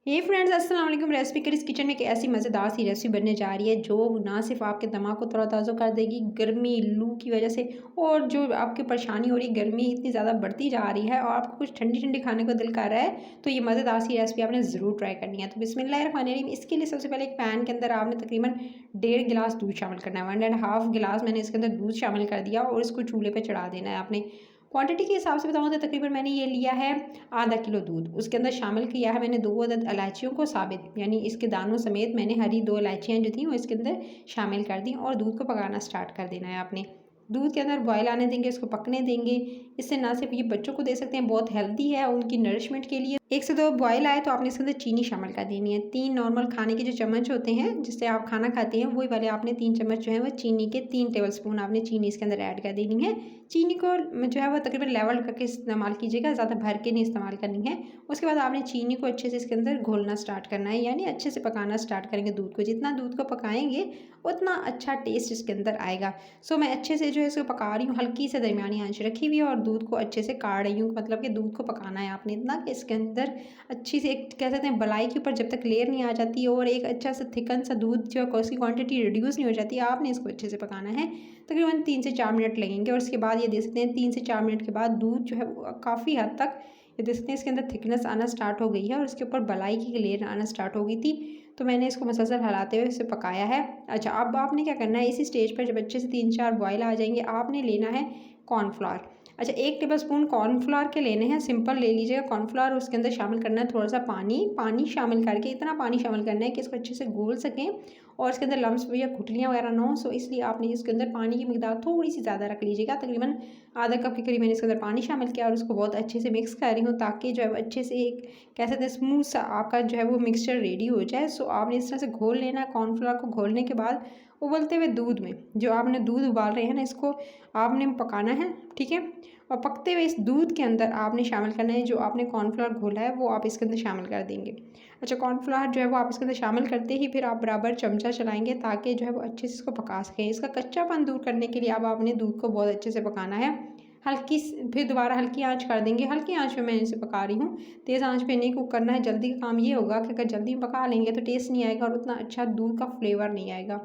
हे friends, अस्सलाम वालेकुम। Recipe curries kitchen में एक ऐसी मज़ेदार सी रेसिपी बनने जा रही है जो ना सिर्फ आपके दिमाग को तरोताज़ा कर देगी गर्मी लू की वजह से, और जो आपकी परेशानी हो रही गर्मी इतनी ज़्यादा बढ़ती जा रही है और आपको कुछ ठंडी ठंडी खाने को दिल कर रहा है, तो ये मज़ेदार सी रेसिपी आपने ज़रूर ट्राई करनी है। तो बिस्मिल्लाहिर्रहमानिर्रहीम। इसके लिए सबसे पहले एक पैन के अंदर आपने तकरीबन 1.5 गिलास दूध शामिल करना है। 1.5 गिलास मैंने इसके अंदर दूध शामिल कर दिया और इसको चूल्हे पर चढ़ा देना है आपने। क्वांटिटी के हिसाब से बताऊँ तो तकरीबन मैंने ये लिया है आधा किलो दूध। उसके अंदर शामिल किया है मैंने 2 अदद इलायचियों को साबित, यानी इसके दानों समेत मैंने हरी 2 इलायचियाँ जो थी वो इसके अंदर शामिल कर दी और दूध को पकाना स्टार्ट कर देना है आपने। दूध के अंदर बॉयल आने देंगे, इसको पकने देंगे। इससे ना सिर्फ ये बच्चों को दे सकते हैं, बहुत हेल्दी है उनकी नरिशमेंट के लिए। 1 से 2 बॉयल आए तो आपने इसके अंदर चीनी शामिल कर देनी है। 3 नॉर्मल खाने के जो चम्मच होते हैं जिससे आप खाना खाते हैं, वही वाले आपने 3 चम्मच जो है वो चीनी के 3 टेबल स्पून आपने चीनी इसके अंदर ऐड कर देनी है। चीनी को जो है वो तकरीबन लेवल करके इस्तेमाल कीजिएगा, ज़्यादा भर के नहीं इस्तेमाल करनी है। उसके बाद आपने चीनी को अच्छे से इसके अंदर घोलना स्टार्ट करना है, यानी अच्छे से पकाना स्टार्ट करेंगे दूध को। जितना दूध को पकाएंगे उतना अच्छा टेस्ट इसके अंदर आएगा। सो मैं अच्छे से जो है इसको पका रही हूँ, हल्की से दरमियानी आंच रखी हुई है और दूध को अच्छे से काढ़ रही हूँ। मतलब कि दूध को पकाना है आपने इतना कि इसके अंदर अच्छी से एक कह सकते हैं बलाई के ऊपर जब तक लेयर नहीं आ जाती और एक अच्छा सा थिकन सा दूध जो है उसकी क्वांटिटी रिड्यूस नहीं हो जाती, आपने इसको अच्छे से पकाना है। तकरीबन 3 से 4 मिनट लगेंगे और उसके बाद ये देख सकते हैं 3 से 4 मिनट के बाद दूध जो है वो काफ़ी हद तक ये देख सकते हैं इसके अंदर थिकनेस आना स्टार्ट हो गई है और इसके ऊपर बलाई की लेयर आना स्टार्ट हो गई थी। तो मैंने इसको मुसलसल हिलाते हुए इसे पकाया है। अच्छा, अब आपने क्या करना है, इसी स्टेज पर जब अच्छे से 3-4 बॉयल आ जाएंगे आपने लेना है कॉर्नफ्लावर। अच्छा, 1 टेबल स्पून कॉर्नफ्लावर के लेने हैं, सिंपल ले लीजिएगा कॉर्नफ्लावर। उसके अंदर शामिल करना है थोड़ा सा पानी शामिल करके, इतना पानी शामिल करना है कि इसको अच्छे से घोल सकें और इसके अंदर लम्स या गुठलियाँ वगैरह ना हो। सो इसलिए आपने इसके अंदर पानी की मिकदार थोड़ी सी ज़्यादा रख लीजिएगा। तकरीबन आधा कप के करीब मैंने इसके अंदर पानी शामिल किया और उसको बहुत अच्छे से मिक्स कर रही हूँ ताकि जो है अच्छे से एक कह सकते हैं स्मूथ सा आपका जो है वो मिक्सचर रेडी हो जाए। सो आपने इस तरह से घोल लेना है। कॉर्नफ्लावर को घोलने के बाद उबलते हुए दूध में जो आपने दूध उबाल रहे हैं ना, इसको आपने पकाना है, ठीक है। और पकते हुए इस दूध के अंदर आपने शामिल करना है जो आपने कॉर्नफ्लावर घोला है, वो आप इसके अंदर शामिल कर देंगे। अच्छा, कॉर्नफ्लावर जो है वो आप इसके अंदर शामिल करते ही फिर आप बराबर चमचा चलाएंगे ताकि जो है वो अच्छे से इसको पका सकें। इसका कच्चापन दूर करने के लिए अब आपने दूध को बहुत अच्छे से पकाना है। फिर दोबारा हल्की आंच कर देंगे। हल्की आंच पे मैं इसे पका रही हूँ, तेज़ आंच पे नहीं कुक करना है। जल्दी का काम ये होगा कि अगर जल्दी पका लेंगे तो टेस्ट नहीं आएगा और उतना अच्छा दूध का फ्लेवर नहीं आएगा।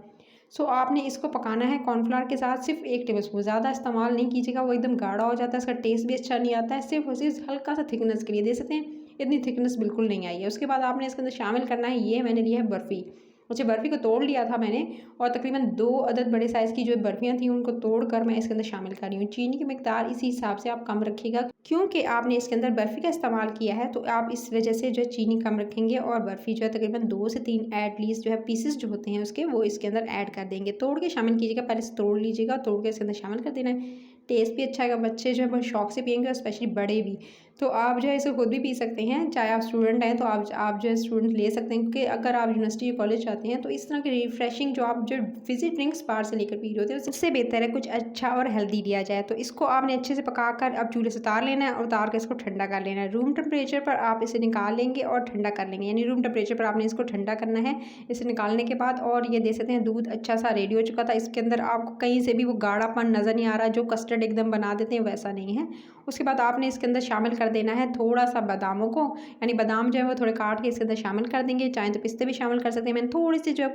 सो आपने इसको पकाना है कॉर्नफ्लावर के साथ सिर्फ 1 टेबल स्पून, ज़्यादा इस्तेमाल नहीं कीजिएगा, वो एकदम गाढ़ा हो जाता है, इसका टेस्ट भी अच्छा नहीं आता है। सिर्फ और सिर्फ हल्का सा थिकनेस के लिए दे सकते हैं, इतनी थिकनेस बिल्कुल नहीं आई है। उसके बाद आपने इसके अंदर शामिल करना है, ये मैंने लिया है बर्फ़ी। अच्छा, बर्फ़ी को तोड़ लिया था मैंने और तकरीबन 2 अदद बड़े साइज़ की जो बर्फ़ियाँ थी उनको तोड़कर मैं इसके अंदर शामिल कर रही हूँ। चीनी की मिकदार इसी हिसाब से आप कम रखिएगा, क्योंकि आपने इसके अंदर बर्फ़ी का इस्तेमाल किया है तो आप इस वजह से जो है चीनी कम रखेंगे और बर्फ़ी जो है तकरीबन 2 से 3 एटलीस्ट जो है पीसेस जो होते हैं उसके, वो इसके अंदर ऐड कर देंगे। तोड़ के शामिल कीजिएगा, पहले से तोड़ लीजिएगा, तोड़ के इसके अंदर शामिल कर देना है। टेस्ट भी अच्छा आएगा, बच्चे जो है बहुत शौक से पियेंगे और स्पेशली बड़े भी। तो आप जो है इसे खुद भी पी सकते हैं, चाहे आप स्टूडेंट हैं तो आप जो है स्टूडेंट ले सकते हैं, क्योंकि अगर आप यूनिवर्सिटी या कॉलेज जाते हैं तो इस तरह की रिफ्रेशिंग जो आप जो फिज़ी ड्रिंक्स बाहर से लेकर पी रहे होते हैं उससे बेहतर है कुछ अच्छा और हेल्दी लिया जाए। तो इसको आपने अच्छे से पकाकर अब चूल्हे से उतार लेना है और उतार कर इसको ठंडा कर लेना है। रूम टेम्परेचर पर आप इसे निकाल लेंगे और ठंडा कर लेंगे, यानी रूम टेम्परेचर पर आपने इसको ठंडा करना है इसे निकालने के बाद। और ये दे सकते हैं दूध अच्छा सा रेडी हो चुका था, इसके अंदर आपको कहीं से भी वो गाढ़ापन नज़र नहीं आ रहा जो कस्टर्ड एकदम बना देते हैं, वैसा नहीं है। उसके बाद आपने इसके अंदर शामिल कर देना है थोड़ा सा बादामों को, यानी बादाम जो है वो थोड़े काट के इसके अंदर शामिल कर देंगे, चाहे तो पिस्ते भी शामिल कर सकते हैं। मैंने थोड़ी सी जो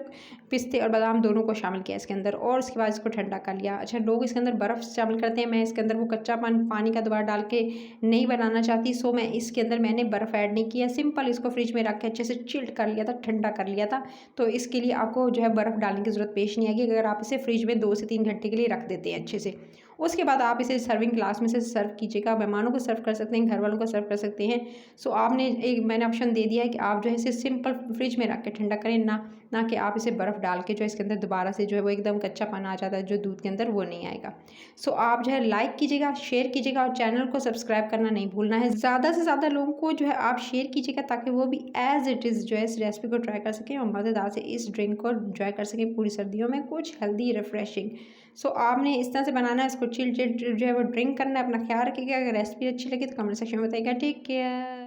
पिस्ते और बादाम दोनों को शामिल किया इसके अंदर और उसके बाद इसको ठंडा कर लिया। अच्छा, लोग इसके अंदर बर्फ़ शामिल करते हैं, मैं इसके अंदर वो कच्चा पानी का दोबारा डाल के नहीं बनाना चाहती, सो मैं इसके अंदर मैंने बर्फ़ ऐड नहीं किया, सिंपल इसको फ्रिज में रख के अच्छे से चिल्ड कर लिया था, ठंडा कर लिया था। तो इसके लिए आपको जो है बर्फ़ डालने की ज़रूरत पेश नहीं आएगी अगर आप इसे फ्रिज में 2 से 3 घंटे के लिए रख देते हैं अच्छे से। उसके बाद आप इसे सर्विंग ग्लास में से सर्व कीजिएगा, मेहमानों को सर्व कर सकते हैं, घर वालों को सर्व कर सकते हैं। सो आपने एक मैंने ऑप्शन दे दिया है कि आप जो है इसे सिंपल फ्रिज में रख के ठंडा करें, ना कि आप इसे बर्फ़ डाल के जो है इसके अंदर दोबारा से जो है वो एकदम कच्चापन आ जाता है जो दूध के अंदर, वो नहीं आएगा। सो आप जो है लाइक कीजिएगा, शेयर कीजिएगा और चैनल को सब्सक्राइब करना नहीं भूलना है। ज़्यादा से ज़्यादा लोगों को जो है आप शेयर कीजिएगा ताकि वो भी एज़ इट इज़ जो है इस रेसिपी को ट्राई कर सकें और मज़ेदार से इस ड्रिंक को एंजॉय कर सकें पूरी सर्दियों में, कुछ हेल्दी रिफ्रेशिंग। सो आपने इस तरह से बनाना है, इसको चिल जो है वो ड्रिंक करना है। अपना ख्याल रखिएगा। अगर रेसिपी अच्छी लगी तो कमेंट सेक्शन में बताइएगा। Take care.